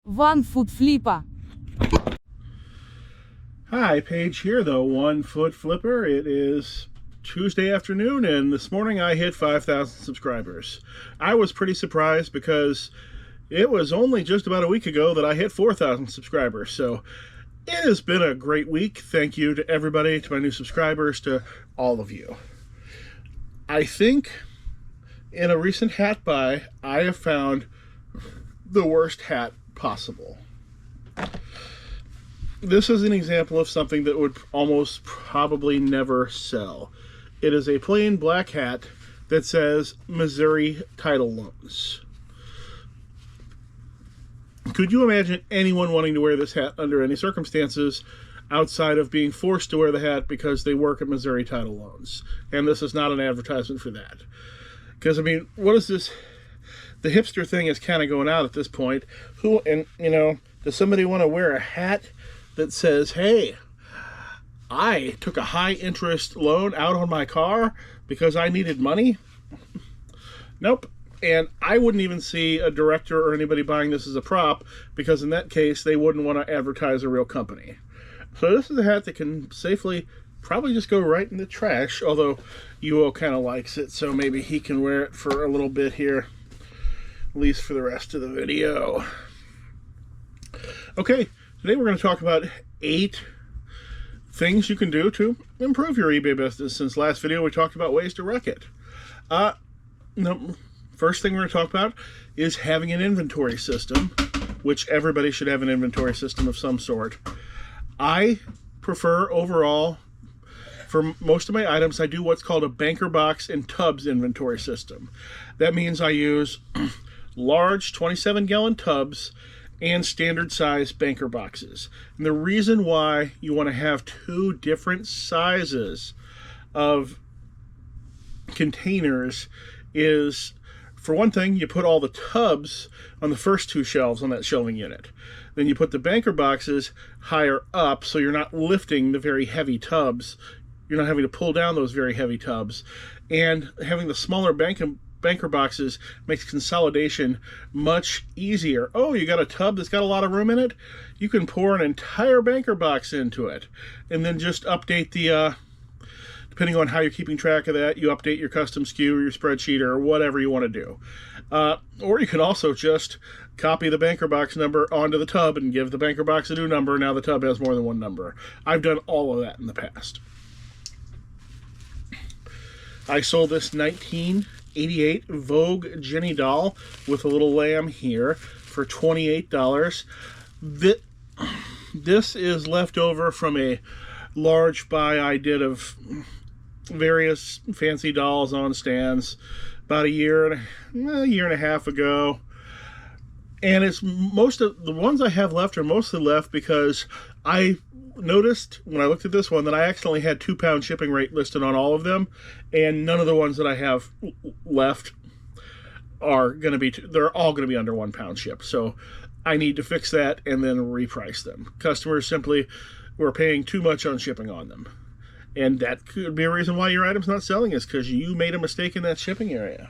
onefootflipper. Hi, Paige here, the 1 Foot Flipper. It is Tuesday afternoon, and this morning I hit 5,000 subscribers. I was pretty surprised because it was only just about a week ago that I hit 4,000 subscribers. So it has been a great week. Thank you to everybody, to my new subscribers, to all of you. I think in a recent hat buy, I have found the worst hat possible. This is an example of something that would almost probably never sell. It is a plain black hat that says Missouri Title Loans. Could you imagine anyone wanting to wear this hat under any circumstances outside of being forced to wear the hat because they work at Missouri Title Loans? And this is not an advertisement for that. Because, I mean, what is this? The hipster thing is kind of going out at this point. Does somebody want to wear a hat that says, hey, I took a high interest loan out on my car because I needed money? Nope. And I wouldn't even see a director or anybody buying this as a prop, because in that case they wouldn't want to advertise a real company. So this is a hat that can safely probably just go right in the trash, although UO kind of likes it, so maybe he can wear it for a little bit here, at least for the rest of the video. Okay, today we're going to talk about 8 things you can do to improve your eBay business. Since last video we talked about ways to wreck it. First thing we're going to talk about is having an inventory system, which everybody should have an inventory system of some sort. I prefer overall, for most of my items, I do what's called a banker box and tubs inventory system. That means I use large 27-gallon tubs and standard size banker boxes. And the reason why you want to have 2 different sizes of containers is, for one thing, you put all the tubs on the first 2 shelves on that shelving unit. Then you put the banker boxes higher up, so you're not lifting the very heavy tubs. You're not having to pull down those very heavy tubs. And having the smaller banker boxes makes consolidation much easier. Oh, you got a tub that's got a lot of room in it? You can pour an entire banker box into it, and then just update the depending on how you're keeping track of that, you update your custom SKU or your spreadsheet or whatever you want to do. Or you can also just copy the banker box number onto the tub and give the banker box a new number. Now the tub has more than one number. I've done all of that in the past. I sold this 1988 Vogue Jenny doll with a little lamb here for $28. This is left over from a large buy I did of various fancy dolls on stands about a year and a half ago. And it's most of the ones I have left are mostly left because I noticed when I looked at this one that I accidentally had £2 shipping rate listed on all of them, and none of the ones that I have left are going to be, they're all going to be under £1 ship. So I need to fix that and then reprice them. Customers simply were paying too much on shipping on them. And that could be a reason why your item's not selling, is because you made a mistake in that shipping area.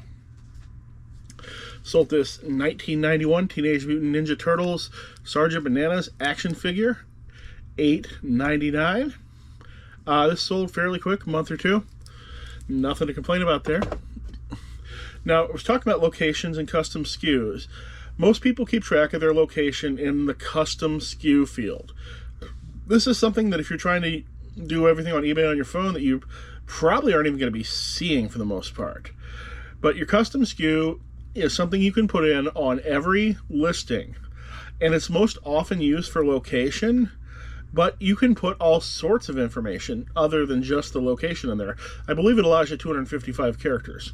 Sold this 1991 Teenage Mutant Ninja Turtles Sergeant Bananas action figure, $8.99. This sold fairly quick, a month or 2. Nothing to complain about there. Now, I was talking about locations and custom SKUs. Most people keep track of their location in the custom SKU field. This is something that if you're trying to do everything on eBay on your phone, that you probably aren't even going to be seeing for the most part. But your custom SKU is something you can put in on every listing, and it's most often used for location, but you can put all sorts of information other than just the location in there. I believe it allows you 255 characters.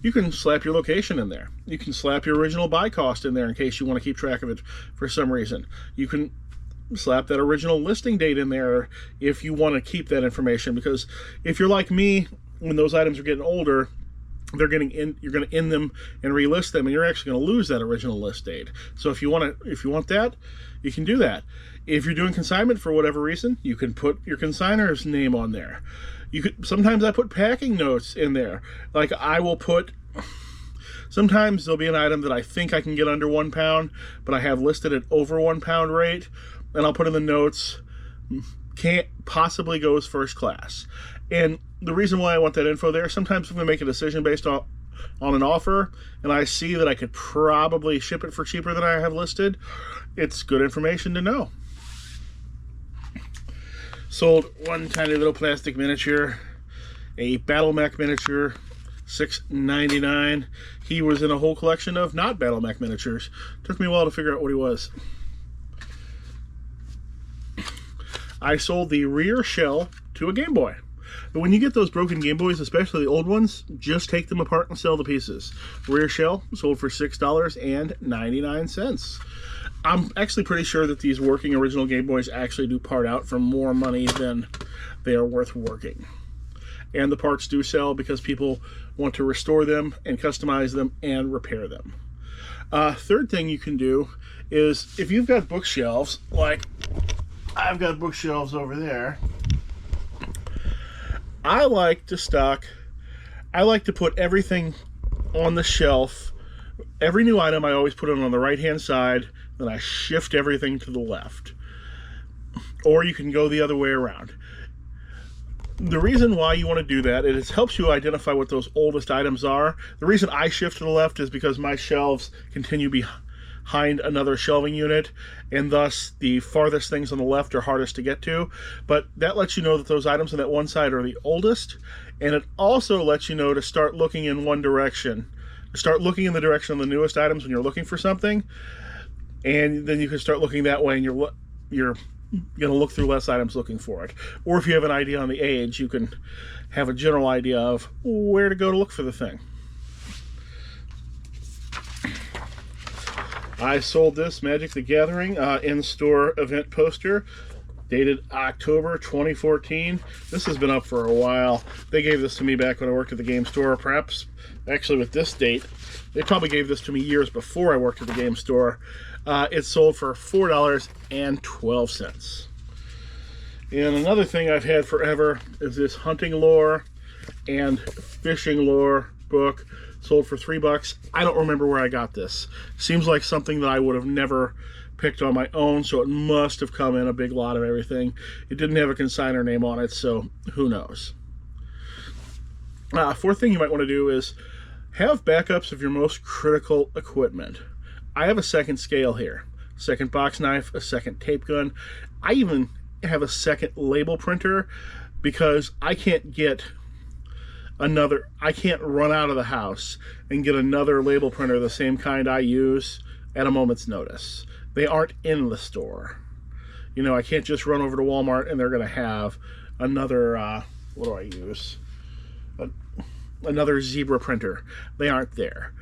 You can slap your location in there. You can slap your original buy cost in there in case you want to keep track of it for some reason. You can slap that original listing date in there if you want to keep that information, because if you're like me, when those items are getting older, you're going to end them and relist them, and you're actually going to lose that original list date. So if you want that, you can do that. If you're doing consignment for whatever reason, you can put your consignor's name on there. Sometimes I put packing notes in there. Like I will put Sometimes there'll be an item that I think I can get under £1, but I have listed at over £1 rate, and I'll put in the notes, can't possibly go as first class. And the reason why I want that info there, sometimes if I make a decision based on an offer and I see that I could probably ship it for cheaper than I have listed, it's good information to know. Sold one tiny little plastic miniature, a Battle Mech miniature, $6.99. He was in a whole collection of not Battle Mech miniatures. Took me a while to figure out what he was. I sold the rear shell to a Game Boy. But when you get those broken Game Boys, especially the old ones, just take them apart and sell the pieces. Rear shell sold for $6.99. I'm actually pretty sure that these working original Game Boys actually do part out for more money than they are worth working. And the parts do sell because people want to restore them and customize them and repair them. Third thing you can do is if you've got bookshelves, like I've got bookshelves over there, I like to put everything on the shelf. Every new item I always put it on the right hand side, then I shift everything to the left. Or you can go the other way around. The reason why you want to do that is it helps you identify what those oldest items are. The reason I shift to the left is because my shelves continue behind another shelving unit, and thus the farthest things on the left are hardest to get to. But that lets you know that those items on that one side are the oldest, and it also lets you know to start looking in one direction. Start looking in the direction of the newest items when you're looking for something, and then you can start looking that way, and you're going to look through less items looking for it. Or if you have an idea on the age, you can have a general idea of where to go to look for the thing. I sold this Magic the Gathering in-store event poster dated October 2014. This has been up for a while. They gave this to me back when I worked at the game store. Perhaps, actually with this date, they probably gave this to me years before I worked at the game store. It sold for $4.12. And another thing I've had forever is this hunting lore and fishing lore book. Sold for $3. I don't remember where I got this. Seems like something that I would have never picked on my own, so it must have come in a big lot of everything. It didn't have a consignor name on it, so who knows. Fourth thing you might want to do is have backups of your most critical equipment. I have a second scale here, second box knife, a second tape gun. I even have a second label printer because I can't run out of the house and get another label printer the same kind I use at a moment's notice. They aren't in the store. You know, I can't just run over to Walmart and they're going to have another, what do I use? Another Zebra printer. They aren't there.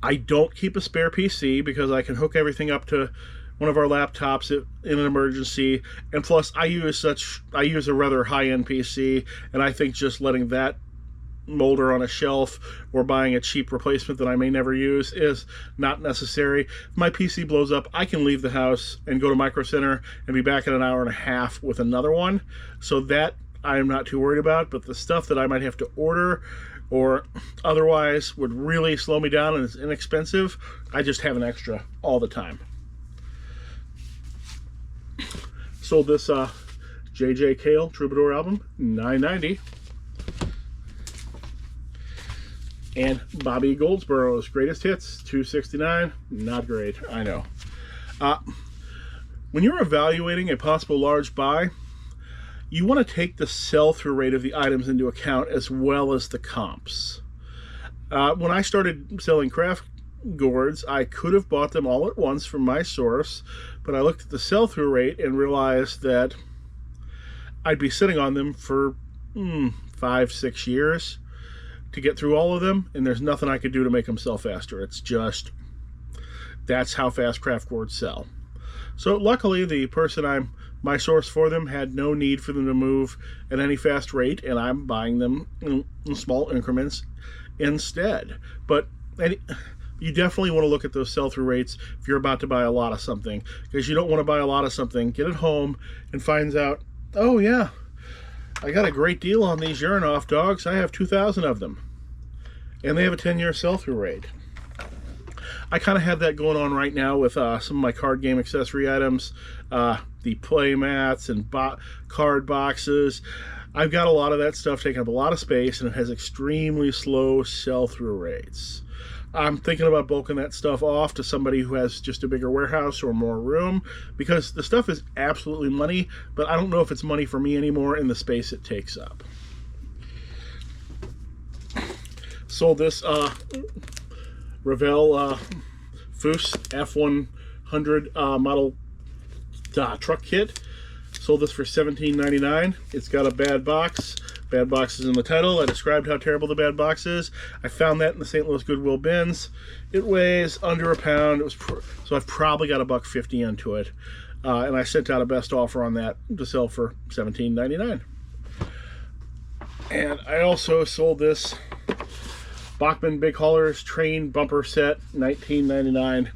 I don't keep a spare PC because I can hook everything up to one of our laptops in an emergency, and plus I use a rather high-end PC, and I think just letting that molder on a shelf or buying a cheap replacement that I may never use is not necessary. If my PC blows up, I can leave the house and go to Micro Center and be back in an hour and a half with another one, so that I'm not too worried about. But the stuff that I might have to order or otherwise would really slow me down and is inexpensive, I just have an extra all the time. Sold this J.J. Cale Troubadour album, $9.90. And Bobby Goldsborough's Greatest Hits, $2.69. Not great, I know. When you're evaluating a possible large buy, you want to take the sell-through rate of the items into account as well as the comps. When I started selling craft gourds, I could have bought them all at once from my source, but I looked at the sell-through rate and realized that I'd be sitting on them for 5-6 years to get through all of them, and there's nothing I could do to make them sell faster. It's just, that's how fast craft gourds sell. So luckily, the person my source for them had no need for them to move at any fast rate, and I'm buying them in small increments instead. But you definitely want to look at those sell-through rates if you're about to buy a lot of something, because you don't want to buy a lot of something, get it home, and finds out, oh yeah, I got a great deal on these Uranoff dogs. I have 2,000 of them. and they have a 10-year sell-through rate. I kind of have that going on right now with some of my card game accessory items, the play mats and card boxes. I've got a lot of that stuff taking up a lot of space, and it has extremely slow sell-through rates. I'm thinking about bulking that stuff off to somebody who has just a bigger warehouse or more room, because the stuff is absolutely money, but I don't know if it's money for me anymore in the space it takes up. Sold this Revell Foose F100 model truck kit. Sold this for $17.99. It's got a bad box. Bad box is in the title. I described how terrible the bad box is. I found that in the St. Louis Goodwill bins. It weighs under a pound. It was so I've probably got $1.50 into it. And I sent out a best offer on that to sell for $17.99. And I also sold this Bachmann Big Haulers Train Bumper Set, $19.99.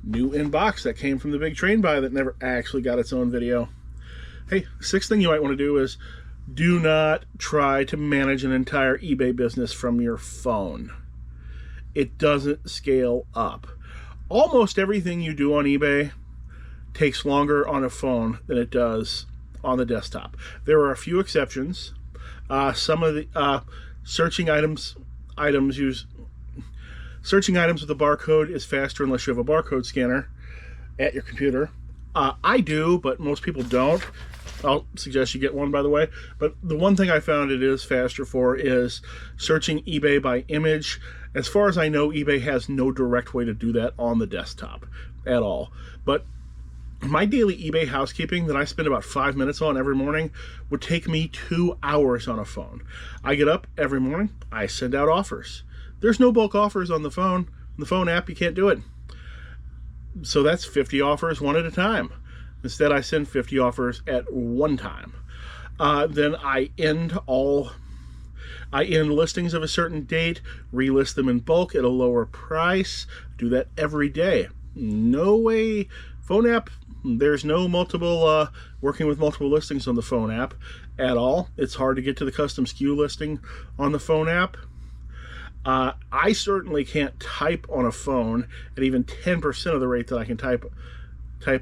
New in box that came from the big train buy that never actually got its own video. Hey, sixth thing you might want to do is do not try to manage an entire eBay business from your phone. It doesn't scale up. Almost everything you do on eBay takes longer on a phone than it does on the desktop. There are a few exceptions. Some of the searching items with a barcode is faster unless you have a barcode scanner at your computer. I do, but most people don't. I'll suggest you get one, by the way. But the one thing I found it is faster for is searching eBay by image. As far as I know, eBay has no direct way to do that on the desktop at all. But my daily eBay housekeeping that I spend about 5 minutes on every morning would take me 2 hours on a phone. I get up every morning, I send out offers. There's no bulk offers on the phone. On the phone app, you can't do it. So that's 50 offers one at a time. Instead, I send 50 offers at one time. Then I end listings of a certain date, relist them in bulk at a lower price. Do that every day. No way. Phone app, there's no working with multiple listings on the phone app at all. It's hard to get to the custom SKU listing on the phone app. I certainly can't type on a phone at even 10% of the rate that I can type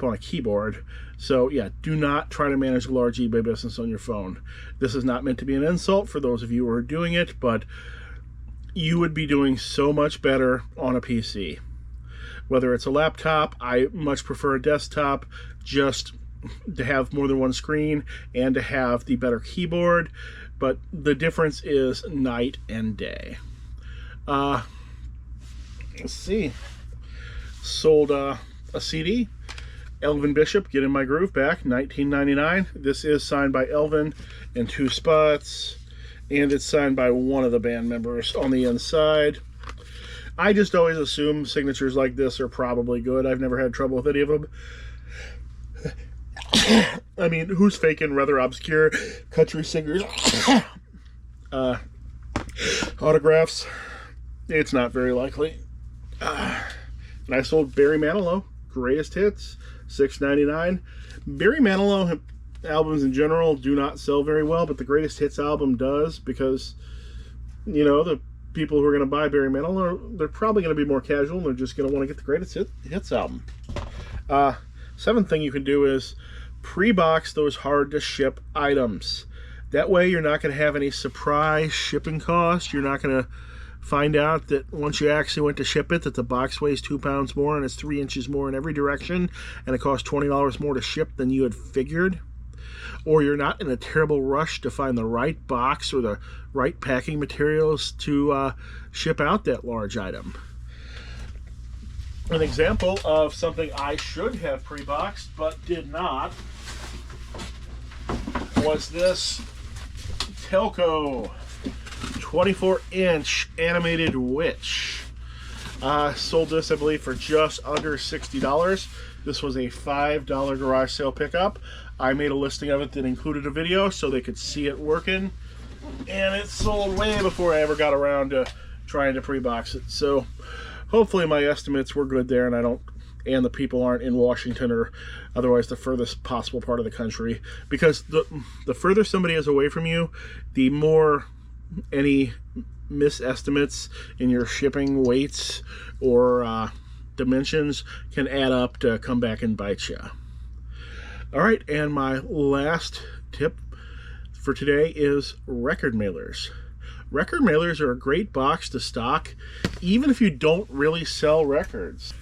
on a keyboard. So yeah, do not try to manage a large eBay business on your phone. This is not meant to be an insult for those of you who are doing it, but you would be doing so much better on a PC. Whether it's a laptop, I much prefer a desktop just to have more than one screen and to have the better keyboard, but the difference is night and day. Let's see. Sold a CD. Elvin Bishop, Get in My Groove, back, $19.99. This is signed by Elvin in 2 spots, and it's signed by one of the band members on the inside. I just always assume signatures like this are probably good. I've never had trouble with any of them. I mean, who's faking rather obscure country singers' autographs? It's not very likely. And I sold Barry Manilow, Greatest Hits, $6.99. Barry Manilow albums in general do not sell very well, but the Greatest Hits album does, because, you know, the people who are going to buy Barry Manilow, they're probably going to be more casual, and they're just going to want to get the Greatest Hits album. Seventh thing you can do is pre-box those hard-to-ship items. That way you're not going to have any surprise shipping costs. You're not going to find out that once you actually went to ship it, that the box weighs 2 pounds more and it's 3 inches more in every direction, and it costs $20 more to ship than you had figured. Or you're not in a terrible rush to find the right box or the right packing materials to ship out that large item. An example of something I should have pre-boxed but did not was this Telco 24-inch animated witch. Sold this, I believe, for just under $60. This was a $5 garage sale pickup. I made a listing of it that included a video so they could see it working, and it sold way before I ever got around to trying to pre-box it. So hopefully my estimates were good there, and the people aren't in Washington or otherwise the furthest possible part of the country, because the further somebody is away from you, the more any misestimates in your shipping weights or dimensions can add up to come back and bite you. All right, and my last tip for today is record mailers. Record mailers are a great box to stock, even if you don't really sell records.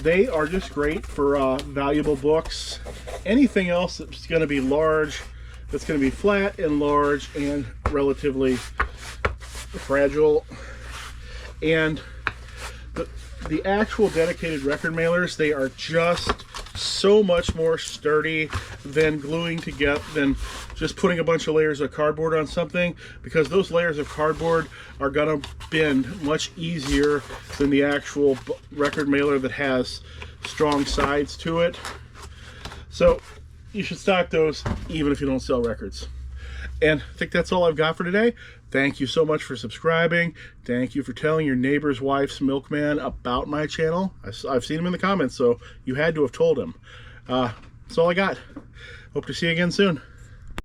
They are just great for valuable books. Anything else that's going to be large, that's going to be flat and large and relatively fragile. And the actual dedicated record mailers, they are just so much more sturdy than just putting a bunch of layers of cardboard on something, because those layers of cardboard are gonna bend much easier than the actual record mailer that has strong sides to it. So you should stock those even if you don't sell records. And I think that's all I've got for today. Thank you so much for subscribing. Thank you for telling your neighbor's wife's milkman about my channel. I've seen him in the comments, so you had to have told him. That's all I got. Hope to see you again soon.